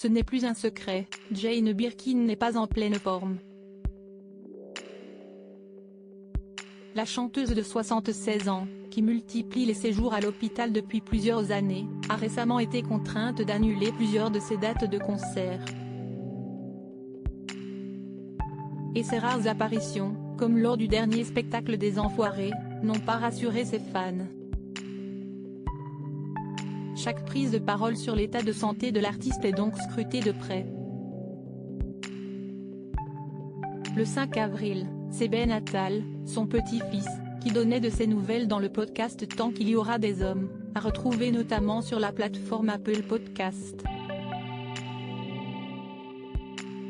Ce n'est plus un secret, Jane Birkin n'est pas en pleine forme. La chanteuse de 76 ans, qui multiplie les séjours à l'hôpital depuis plusieurs années, a récemment été contrainte d'annuler plusieurs de ses dates de concert. Et ses rares apparitions, comme lors du dernier spectacle des Enfoirés, n'ont pas rassuré ses fans. Chaque prise de parole sur l'état de santé de l'artiste est donc scrutée de près. Le 5 avril, c'est Ben Attal, son petit-fils, qui donnait de ses nouvelles dans le podcast Tant qu'il y aura des hommes, à retrouver notamment sur la plateforme Apple Podcast.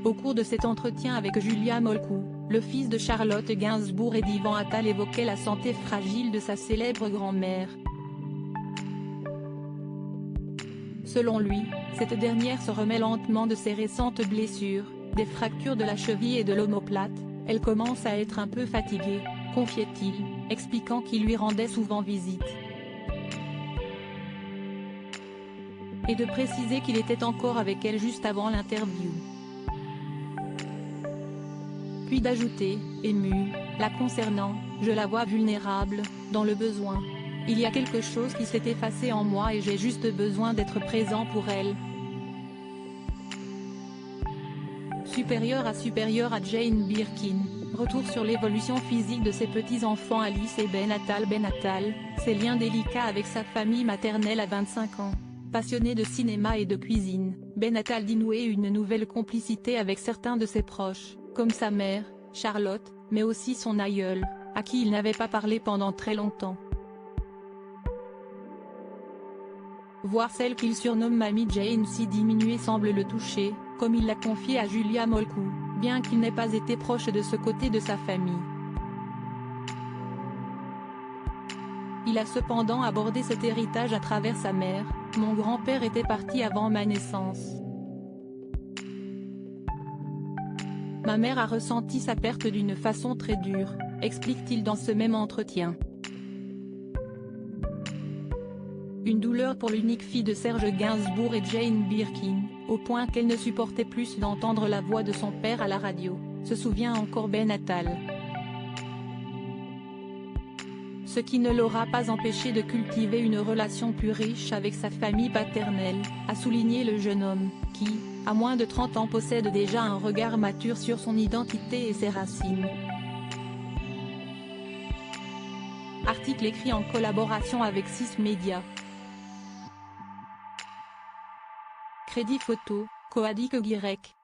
Au cours de cet entretien avec Julia Molcou, le fils de Charlotte Gainsbourg et d'Yvan Attal évoquait la santé fragile de sa célèbre grand-mère. Selon lui, cette dernière se remet lentement de ses récentes blessures, des fractures de la cheville et de l'omoplate. Elle commence à être un peu fatiguée, confiait-il, expliquant qu'il lui rendait souvent visite. Et de préciser qu'il était encore avec elle juste avant l'interview. Puis d'ajouter, ému, la concernant, je la vois vulnérable, dans le besoin. Il y a quelque chose qui s'est effacé en moi et j'ai juste besoin d'être présent pour elle. Supérieure à Jane Birkin, retour sur l'évolution physique de ses petits-enfants Alice et Ben Attal. Ben Attal, ses liens délicats avec sa famille maternelle à 25 ans. Passionné de cinéma et de cuisine, Ben Attal dit nouer une nouvelle complicité avec certains de ses proches, comme sa mère, Charlotte, mais aussi son aïeul, à qui il n'avait pas parlé pendant très longtemps. Voir celle qu'il surnomme Mamie Jane si diminuée semble le toucher, comme il l'a confié à Julia Molcou, bien qu'il n'ait pas été proche de ce côté de sa famille. Il a cependant abordé cet héritage à travers sa mère. Mon grand-père était parti avant ma naissance. Ma mère a ressenti sa perte d'une façon très dure, explique-t-il dans ce même entretien. Une douleur pour l'unique fille de Serge Gainsbourg et Jane Birkin, au point qu'elle ne supportait plus d'entendre la voix de son père à la radio, se souvient encore Ben Attal. Ce qui ne l'aura pas empêché de cultiver une relation plus riche avec sa famille paternelle, a souligné le jeune homme, qui, à moins de 30 ans possède déjà un regard mature sur son identité et ses racines. Article écrit en collaboration avec 6 Médias. Crédit photo, Coadic Guirec.